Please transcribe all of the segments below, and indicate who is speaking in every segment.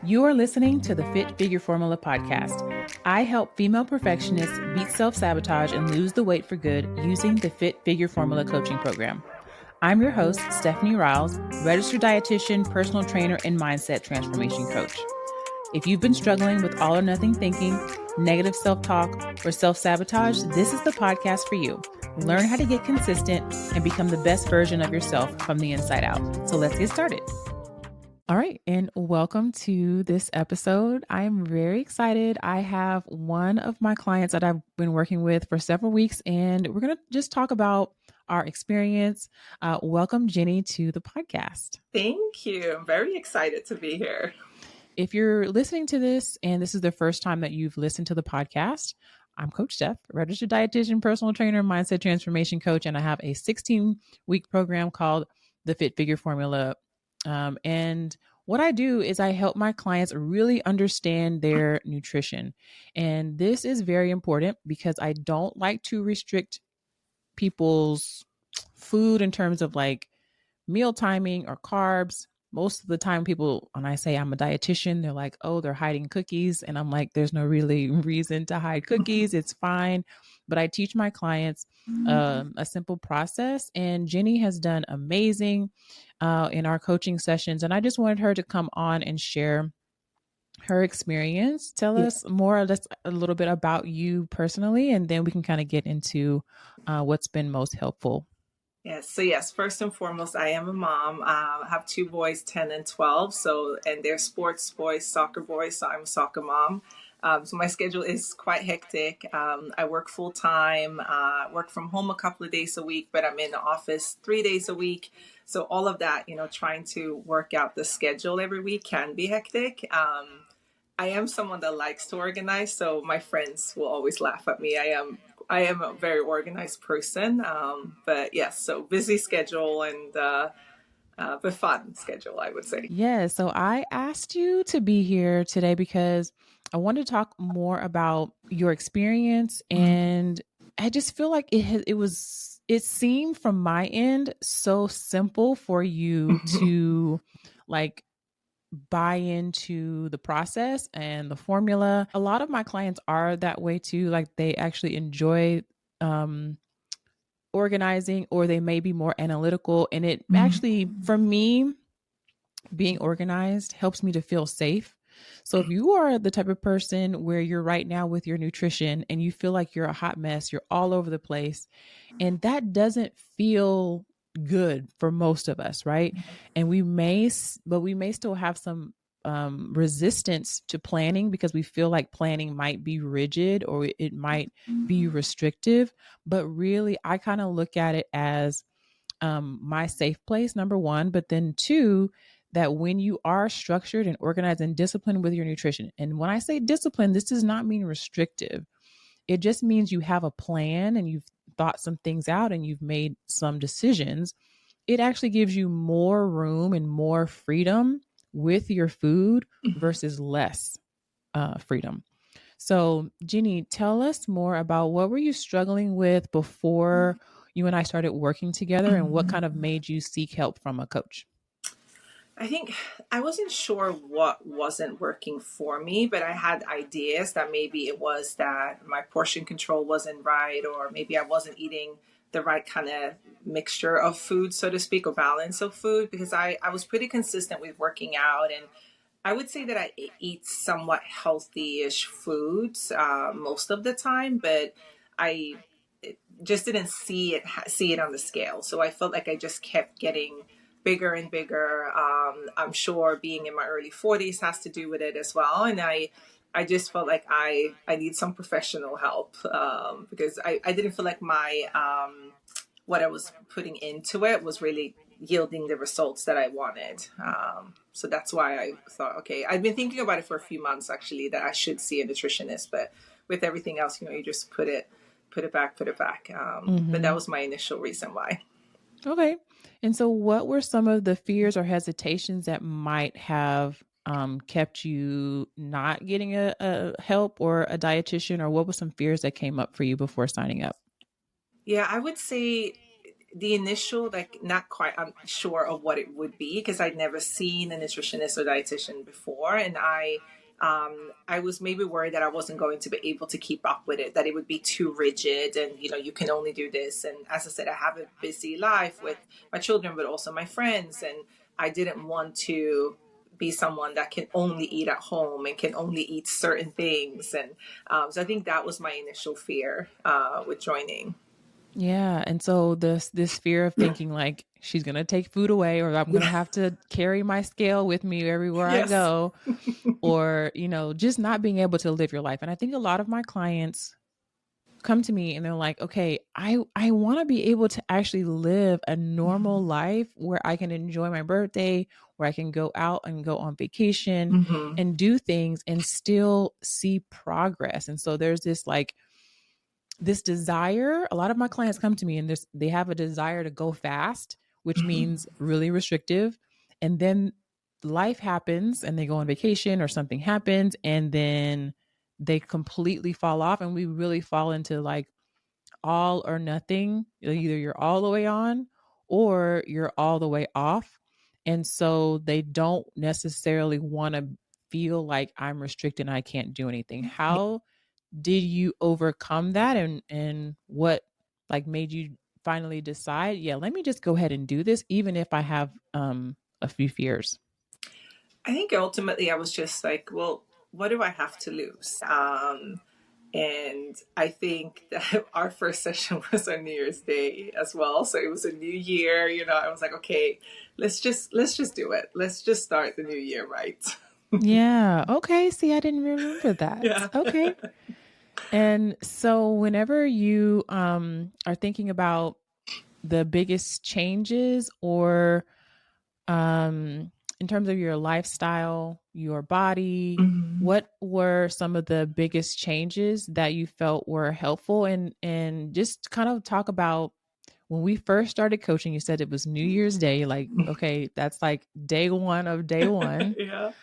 Speaker 1: You are listening to the Fit Figure Formula podcast. I help female perfectionists beat self-sabotage and lose the weight for good using the Fit Figure Formula coaching program. I'm your host, Stephanie Riles, registered dietitian, personal trainer, and mindset transformation coach. If you've been struggling with all or nothing thinking, negative self-talk, or self-sabotage, this is the podcast for you. Learn how to get consistent and become the best version of yourself from the inside out. So let's get started. All right, and welcome to this episode. I'm very excited. I have one of my clients that I've been working with for several weeks, and we're going to just talk about our experience. Welcome, Jenny, to the podcast.
Speaker 2: Thank you. I'm very excited to be here.
Speaker 1: If you're listening to this and this is the first time that you've listened to the podcast, I'm Coach Steph, registered dietitian, personal trainer, mindset transformation coach, and I have a 16-week program called the Fit Figure Formula. And what I do is I help my clients really understand their nutrition. And this is very important because I don't like to restrict people's food in terms of like meal timing or carbs. Most of the time people, when I say I'm a dietitian, they're like, oh, they're hiding cookies. And I'm like, there's no really reason to hide cookies. It's fine. But I teach my clients a simple process. And Jenny has done amazing in our coaching sessions. And I just wanted her to come on and share her experience. Tell us more or less a little bit about you personally, and then we can kind of get into what's been most helpful.
Speaker 2: Yes. So yes, first and foremost, I am a mom. I have two boys, 10 and 12. And they're sports boys, soccer boys. So I'm a soccer mom. So my schedule is quite hectic. I work full time, work from home a couple of days a week, but I'm in the office 3 days a week. So all of that, trying to work out the schedule every week can be hectic. I am someone that likes to organize. So my friends will always laugh at me. I am a very organized person, but yes, so busy schedule and but fun schedule, I would say.
Speaker 1: Yeah, so I asked you to be here today because I wanted to talk more about your experience, and I just feel like it seemed from my end so simple for you to like buy into the process and the formula. A lot of my clients are that way too. Like they actually enjoy organizing, or they may be more analytical. And it actually, for me, being organized helps me to feel safe. So if you are the type of person where you're right now with your nutrition and you feel like you're a hot mess, you're all over the place, and that doesn't feel good for most of us, right? And we may still have some resistance to planning because we feel like planning might be rigid or it might be restrictive. But really, I kind of look at it as my safe place, number one, but then two, that when you are structured and organized and disciplined with your nutrition, and when I say discipline, this does not mean restrictive. It just means you have a plan and you've thought some things out and you've made some decisions. It actually gives you more room and more freedom with your food versus less freedom. So, Jenny, tell us more about what were you struggling with before you and I started working together, and what kind of made you seek help from a coach?
Speaker 2: I think I wasn't sure what wasn't working for me, but I had ideas that maybe it was that my portion control wasn't right, or maybe I wasn't eating the right kind of mixture of food, so to speak, or balance of food, because I was pretty consistent with working out. And I would say that I eat somewhat healthy-ish foods most of the time, but I just didn't see it on the scale. So I felt like I just kept getting bigger and bigger. I'm sure being in my early 40s has to do with it as well. And I just felt like I need some professional help because I didn't feel like my what I was putting into it was really yielding the results that I wanted. So that's why I thought, okay, I've been thinking about it for a few months actually, that I should see a nutritionist, but with everything else, you just put it back. But that was my initial reason why.
Speaker 1: Okay. And so what were some of the fears or hesitations that might have kept you not getting a help or a dietitian, or what were some fears that came up for you before signing up?
Speaker 2: Yeah, I would say the initial, like, not quite, I'm sure of what it would be because I'd never seen a nutritionist or dietitian before. And I was maybe worried that I wasn't going to be able to keep up with it, that it would be too rigid and, you can only do this. And as I said, I have a busy life with my children, but also my friends. And I didn't want to be someone that can only eat at home and can only eat certain things. And so I think that was my initial fear with joining.
Speaker 1: Yeah. And so this fear of thinking like she's gonna take food away, or I'm gonna have to carry my scale with me everywhere I
Speaker 2: Yes.
Speaker 1: go, or, just not being able to live your life. And I think a lot of my clients come to me and they're like, okay, I want to be able to actually live a normal life where I can enjoy my birthday, where I can go out and go on vacation
Speaker 2: Mm-hmm.
Speaker 1: and do things and still see progress. And so there's this desire. A lot of my clients come to me and they have a desire to go fast, which
Speaker 2: Mm-hmm.
Speaker 1: means really restrictive. And then life happens and they go on vacation or something happens and then they completely fall off, and we really fall into like all or nothing. Either you're all the way on or you're all the way off. And so they don't necessarily want to feel like I'm restricted and I can't do anything. How did you overcome that, and what like made you finally decide, yeah, let me just go ahead and do this even if I have a few fears?
Speaker 2: I think ultimately I was just like, well, what do I have to lose? And I think that our first session was on New Year's Day as well. So it was a new year, I was like, okay, let's just do it. Let's just start the new year right.
Speaker 1: Yeah. Okay. See, I didn't remember that.
Speaker 2: Yeah.
Speaker 1: Okay. And so whenever you are thinking about the biggest changes, or in terms of your lifestyle, your body,
Speaker 2: Mhm.
Speaker 1: what were some of the biggest changes that you felt were helpful? And just kind of talk about when we first started coaching, you said it was New Year's Day. Like, okay, that's like day one of day one.
Speaker 2: Yeah.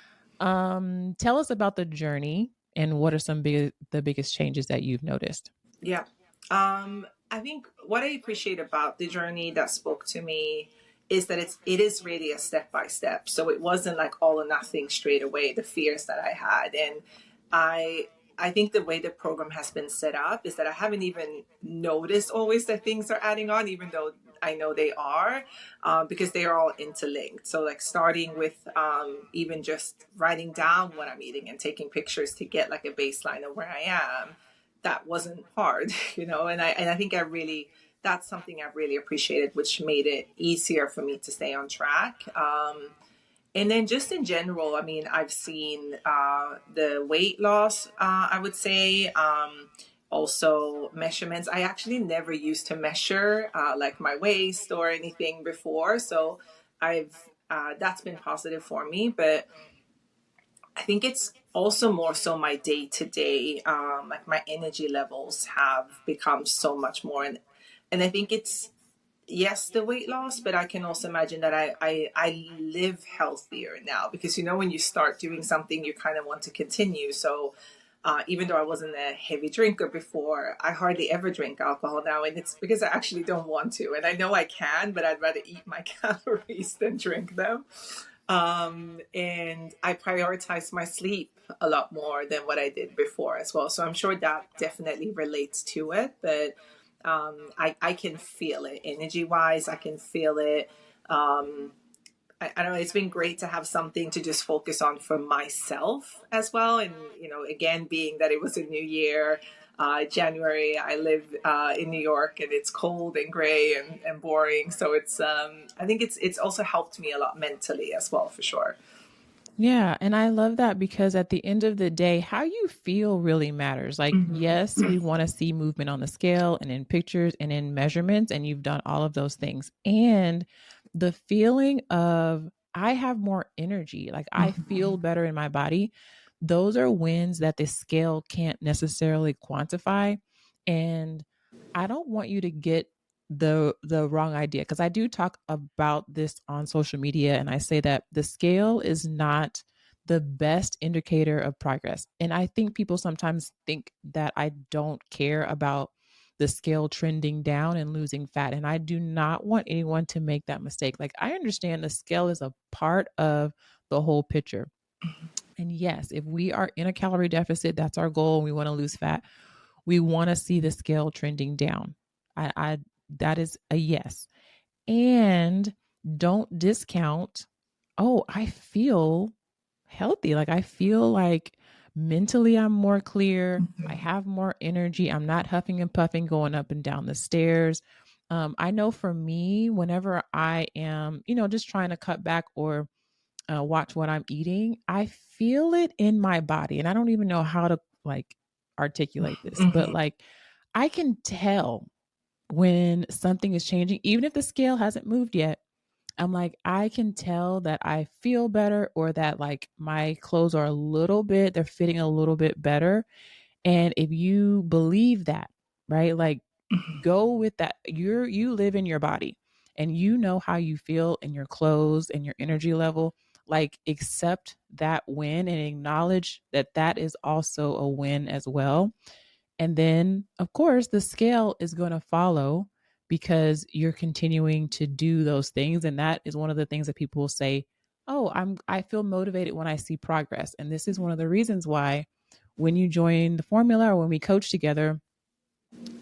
Speaker 1: Tell us about the journey and what are the biggest changes that you've noticed?
Speaker 2: Yeah. I think what I appreciate about the journey that spoke to me is that it is really a step by step. So it wasn't like all or nothing straight away, the fears that I had. And I I think the way the program has been set up is that I haven't even noticed always that things are adding on, even though I know they are, because they are all interlinked. So, like, starting with even just writing down what I'm eating and taking pictures to get like a baseline of where I am, that wasn't hard, and I think that's something I've really appreciated, which made it easier for me to stay on track. And then just in general, I mean, I've seen the weight loss, I would say. Also, measurements. I actually never used to measure like my waist or anything before. So that's been positive for me. But I think it's also more so my day to day, like my energy levels have become so much more. And I think it's, yes, the weight loss, but I can also imagine that I live healthier now because, when you start doing something, you kind of want to continue. So even though I wasn't a heavy drinker before, I hardly ever drink alcohol now. And it's because I actually don't want to. And I know I can, but I'd rather eat my calories than drink them. And I prioritize my sleep a lot more than what I did before as well. So I'm sure that definitely relates to it. But I can feel it energy wise. I can feel it. I don't know. It's been great to have something to just focus on for myself as well. And, again, being that it was a new year, January, I live in New York and it's cold and gray and boring. So I think it's also helped me a lot mentally as well, for sure.
Speaker 1: Yeah, and I love that because at the end of the day, how you feel really matters. Like, yes, we want to see movement on the scale and in pictures and in measurements, and you've done all of those things. And the feeling of I have more energy, like I feel better in my body, those are wins that the scale can't necessarily quantify. And I don't want you to get the wrong idea, because I do talk about this on social media and I say that the scale is not the best indicator of progress. And I think people sometimes think that I don't care about the scale trending down and losing fat. And I do not want anyone to make that mistake. Like, I understand the scale is a part of the whole picture. And yes, if we are in a calorie deficit, that's our goal, and we want to lose fat, we want to see the scale trending down. I that is a yes. And don't discount, oh, I feel healthy. Like, I feel like mentally I'm more clear. I have more energy. I'm not huffing and puffing going up and down the stairs. I know for me, whenever I am, just trying to cut back or watch what I'm eating, I feel it in my body. And I don't even know how to like articulate this, but like I can tell when something is changing, even if the scale hasn't moved yet. I'm like, I can tell that I feel better, or that like my clothes are they're fitting a little bit better. And if you believe that, right, like go with that. You live in your body and you know how you feel in your clothes and your energy level. Like, accept that win and acknowledge that that is also a win as well. And then, of course, the scale is going to follow because you're continuing to do those things. And that is one of the things that people will say, oh, I feel motivated when I see progress. And this is one of the reasons why when you join the formula or when we coach together,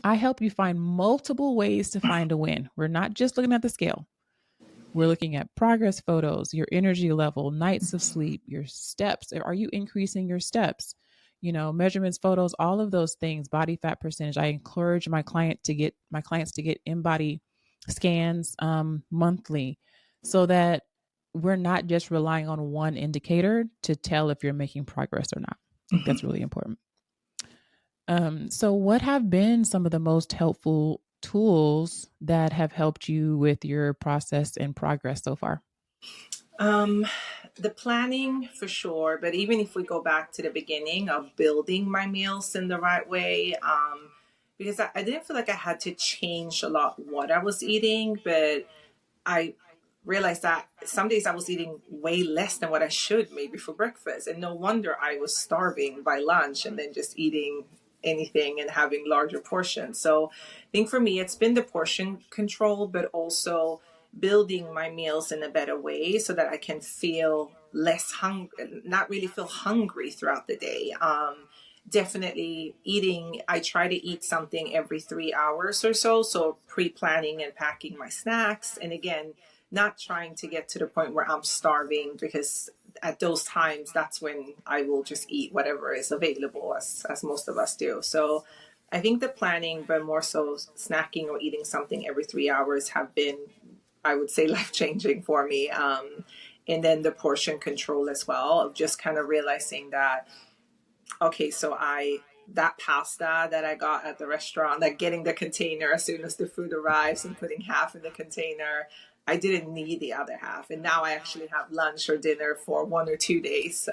Speaker 1: I help you find multiple ways to find a win. We're not just looking at the scale. We're looking at progress photos, your energy level, nights of sleep, your steps. Are you increasing your steps? Measurements, photos, all of those things, body fat percentage. I encourage my clients to get in-body scans monthly, so that we're not just relying on one indicator to tell if you're making progress or not. I think that's really important. So what have been some of the most helpful tools that have helped you with your process and progress so far?
Speaker 2: The planning for sure, but even if we go back to the beginning of building my meals in the right way, because I didn't feel like I had to change a lot what I was eating, but I realized that some days I was eating way less than what I should maybe for breakfast. And no wonder I was starving by lunch and then just eating anything and having larger portions. So I think for me, it's been the portion control, but also building my meals in a better way so that I can feel less hungry, not really feel hungry throughout the day. Definitely eating, I try to eat something every 3 hours or so. So pre-planning and packing my snacks. And again, not trying to get to the point where I'm starving, because at those times, that's when I will just eat whatever is available, as most of us do. So I think the planning, but more so snacking or eating something every 3 hours, have been, I would say, life changing for me. And then the portion control as well, of just kind of realizing that, okay, so that pasta that I got at the restaurant, like getting the container as soon as the food arrives and putting half in the container, I didn't need the other half. And now I actually have lunch or dinner for 1 or 2 days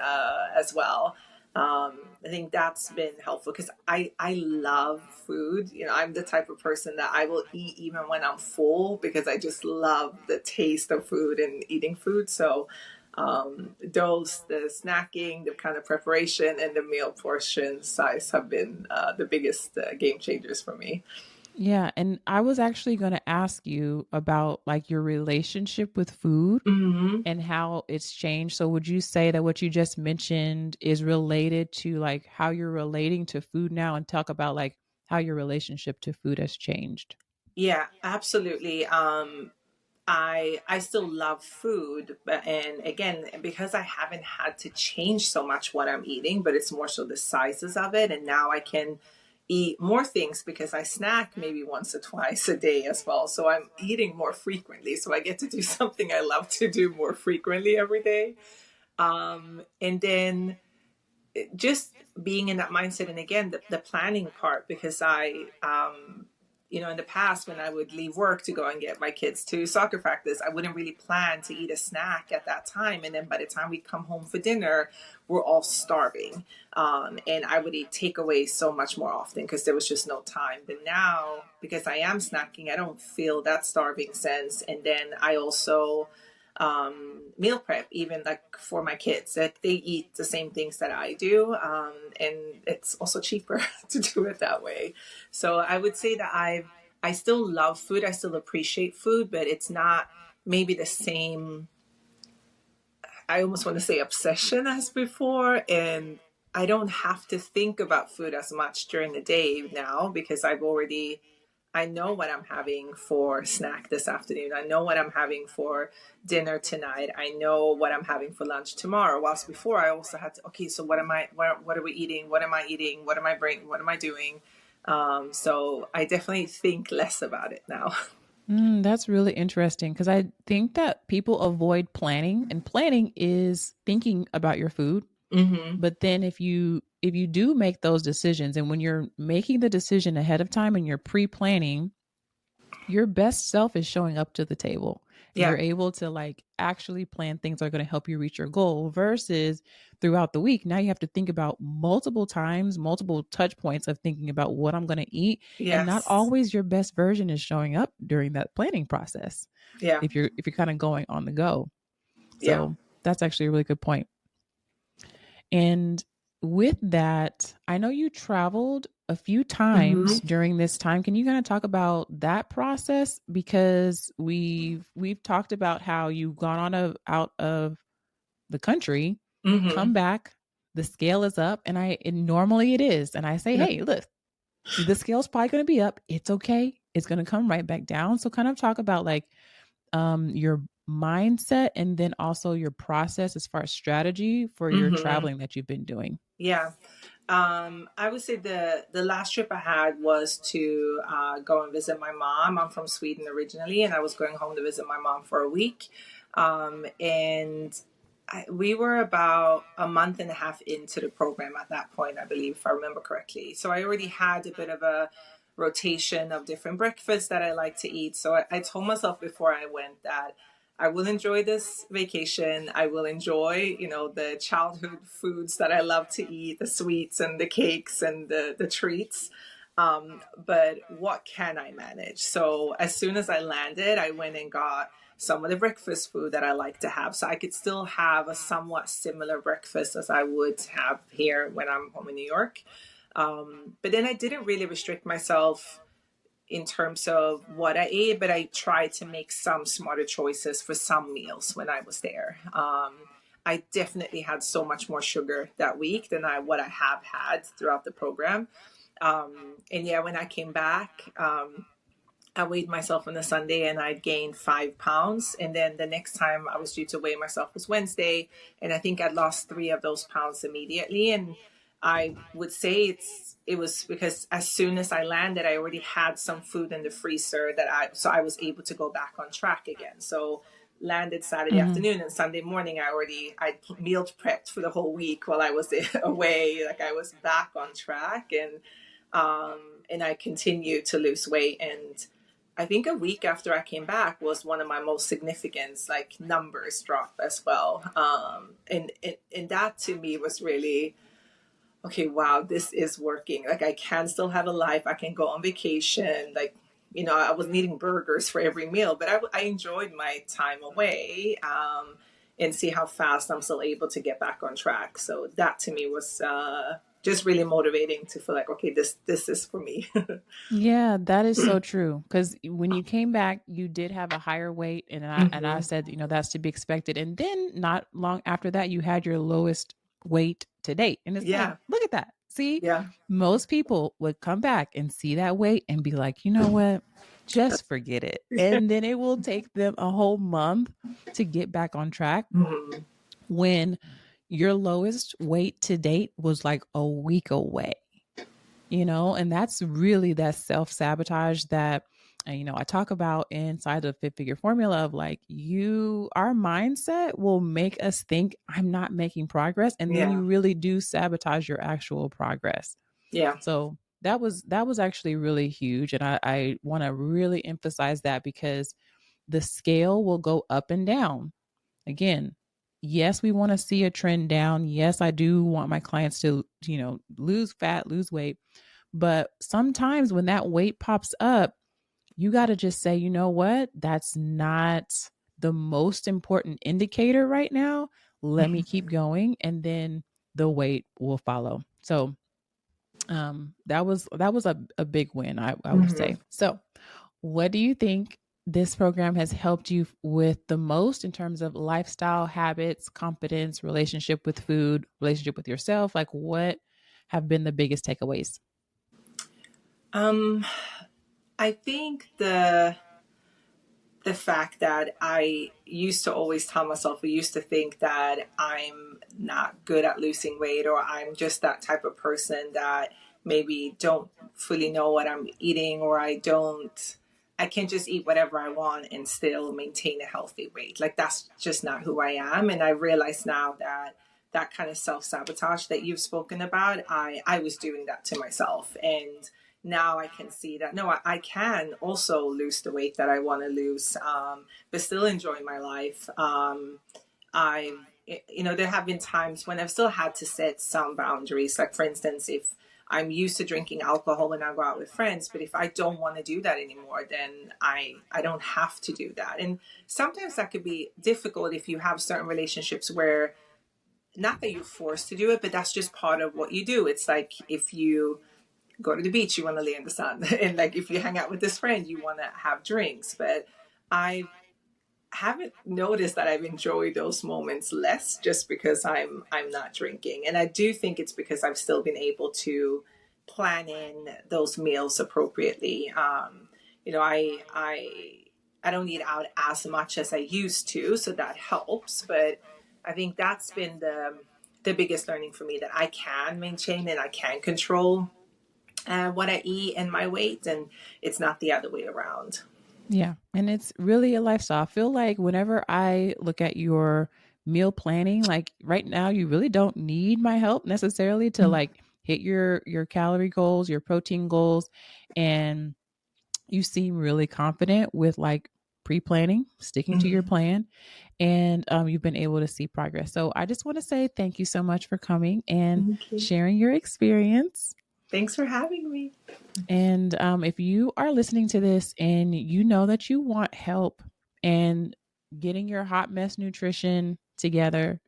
Speaker 2: as well. I think that's been helpful because I love food. I'm the type of person that I will eat even when I'm full, because I just love the taste of food and eating food. So the snacking, the kind of preparation, and the meal portion size have been the biggest game changers for me.
Speaker 1: Yeah, and I was actually going to ask you about like your relationship with food
Speaker 2: Mm-hmm.
Speaker 1: and how it's changed. So would you say that what you just mentioned is related to like how you're relating to food now, and talk about like how your relationship to food has changed?
Speaker 2: Yeah, absolutely. I still love food, and again, because I haven't had to change so much what I'm eating, but it's more so the sizes of it, and now I can eat more things because I snack maybe once or twice a day as well. So I'm eating more frequently, so I get to do something I love to do more frequently every day. And then just being in that mindset, and again the planning part, because in the past, when I would leave work to go and get my kids to soccer practice, I wouldn't really plan to eat a snack at that time. And then by the time we come home for dinner, we're all starving. And I would eat takeaway so much more often because there was just no time. But now, because I am snacking, I don't feel that starving sense. And then I also meal prep, even like for my kids. Like they eat the same things that I do, and it's also cheaper to do it that way. So I would say that I still love food. I still appreciate food, but it's not maybe the same. I almost want to say obsession as before, and I don't have to think about food as much during the day now because I know what I'm having for snack this afternoon. I know what I'm having for dinner tonight. I know what I'm having for lunch tomorrow. Whilst before I also had to, okay, so what are we eating? What am I eating? What am I bringing? What am I doing? So I definitely think less about it now.
Speaker 1: That's really interesting because I think that people avoid planning, and planning is thinking about your food.
Speaker 2: hmm
Speaker 1: But then if you do make those decisions, and when you're making the decision ahead of time and you're pre-planning, your best self is showing up to the table, and you're
Speaker 2: Yeah.
Speaker 1: able to like actually plan things that are going to help you reach your goal versus throughout the week. Now you have to think about multiple times, multiple touch points of thinking about what I'm going to eat. And not
Speaker 2: Yes.
Speaker 1: always your best version is showing up during that planning process
Speaker 2: Yeah.
Speaker 1: if you're kind of going on the go.
Speaker 2: Yeah.
Speaker 1: So that's actually a really good point. And with that, I know you traveled a few times
Speaker 2: hmm
Speaker 1: during this time. Can you kind of talk about that process? Because we've talked about how you've gone on out of the country, come
Speaker 2: hmm
Speaker 1: back, the scale is up, and normally it is. And I say,
Speaker 2: Yeah.
Speaker 1: hey, look, the scale's probably going to be up. It's okay. It's going to come right back down. So kind of talk about like your mindset and then also your process as far as strategy for your
Speaker 2: hmm
Speaker 1: traveling that you've been doing.
Speaker 2: Yeah. I would say the last trip I had was to go and visit my mom. I'm from Sweden originally, and I was going home to visit my mom for a week. And we were about a month and a half into the program at that point, I believe, if I remember correctly. So I already had a bit of a rotation of different breakfasts that I like to eat. So I told myself before I went that I will enjoy this vacation. I will enjoy, the childhood foods that I love to eat, the sweets and the cakes and the treats. But what can I manage? So as soon as I landed, I went and got some of the breakfast food that I like to have. So I could still have a somewhat similar breakfast as I would have here when I'm home in New York. But then I didn't really restrict myself in terms of what I ate, but I tried to make some smarter choices for some meals when I was there. I definitely had so much more sugar that week than what I have had throughout the program. And yeah, when I came back, I weighed myself on a Sunday and I gained 5 pounds. And then the next time I was due to weigh myself was Wednesday. And I think I'd lost 3 of those pounds immediately. And I would say it was because as soon as I landed, I already had some food in the freezer so I was able to go back on track again. So landed Saturday
Speaker 1: Mm-hmm.
Speaker 2: afternoon and Sunday morning, I meal prepped for the whole week while I was away. Like I was back on track and I continued to lose weight. And I think a week after I came back was one of my most significant like numbers drop as well. And that to me was really okay. Wow, this is working. Like I can still have a life. I can go on vacation. Like I wasn't eating burgers for every meal, but I enjoyed my time away. And see how fast I'm still able to get back on track. So that to me was just really motivating to feel like, okay, this is for me.
Speaker 1: Yeah, that is so true. Because when you came back, you did have a higher weight, and I
Speaker 2: hmm
Speaker 1: said, that's to be expected. And then not long after that, you had your lowest weight to date, and it's like,
Speaker 2: Yeah,
Speaker 1: look at that. See,
Speaker 2: yeah,
Speaker 1: most people would come back and see that weight and be like, you know what, just forget it, and then it will take them a whole month to get back on track.
Speaker 2: Mhm.
Speaker 1: When your lowest weight to date was like a week away, and that's really that self sabotage that, I talk about inside the Fit Figure Formula of like, our mindset will make us think I'm not making progress. And then
Speaker 2: Yeah,
Speaker 1: you really do sabotage your actual progress.
Speaker 2: yeah,
Speaker 1: So that was actually really huge. And I want to really emphasize that because the scale will go up and down. Again, yes, we want to see a trend down. Yes, I do want my clients to, lose fat, lose weight. But sometimes when that weight pops up, you got to just say, you know what? That's not the most important indicator right now. Let me keep going, and then the weight will follow. So that was a big win, I would say. So what do you think this program has helped you with the most in terms of lifestyle habits, confidence, relationship with food, relationship with yourself? Like, what have been the biggest takeaways?
Speaker 2: I think the fact that I used to always tell myself, I used to think that I'm not good at losing weight, or I'm just that type of person that maybe don't fully know what I'm eating, or I can just eat whatever I want and still maintain a healthy weight. Like, that's just not who I am. And I realize now that that kind of self-sabotage that you've spoken about, I was doing that to myself. And now I can see that no, I can also lose the weight that I want to lose, but still enjoy my life. There have been times when I've still had to set some boundaries. Like, for instance, if I'm used to drinking alcohol when I go out with friends, but if I don't want to do that anymore, then I don't have to do that. And sometimes that could be difficult if you have certain relationships where, not that you're forced to do it, but that's just part of what you do. It's like if you go to the beach, you want to lay in the sun. And like if you hang out with this friend, you want to have drinks. But I haven't noticed that I've enjoyed those moments less just because I'm not drinking. And I do think it's because I've still been able to plan in those meals appropriately. I don't eat out as much as I used to, so that helps. But I think that's been the biggest learning for me, that I can maintain and I can control what I eat and my weight, and it's not the other way around.
Speaker 1: Yeah. And it's really a lifestyle. I feel like whenever I look at your meal planning, like right now, you really don't need my help necessarily to like hit your calorie goals, your protein goals. And you seem really confident with like pre-planning, sticking to your plan, and you've been able to see progress. So I just want to say thank you so much for coming and sharing your experience.
Speaker 2: Thanks for having me.
Speaker 1: And if you are listening to this and you know that you want help and getting your hot mess nutrition together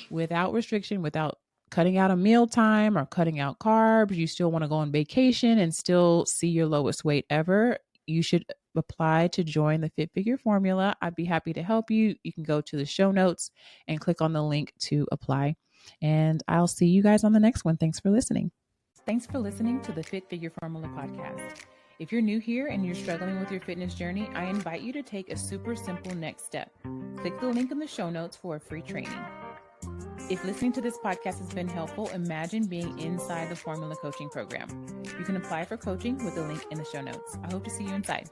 Speaker 1: without restriction, without cutting out a meal time or cutting out carbs, you still want to go on vacation and still see your lowest weight ever, you should apply to join the Fit Figure Formula. I'd be happy to help you. You can go to the show notes and click on the link to apply. And I'll see you guys on the next one. Thanks for listening. Thanks for listening to the Fit Figure Formula podcast. If you're new here and you're struggling with your fitness journey, I invite you to take a super simple next step. Click the link in the show notes for a free training. If listening to this podcast has been helpful, imagine being inside the Formula Coaching Program. You can apply for coaching with the link in the show notes. I hope to see you inside.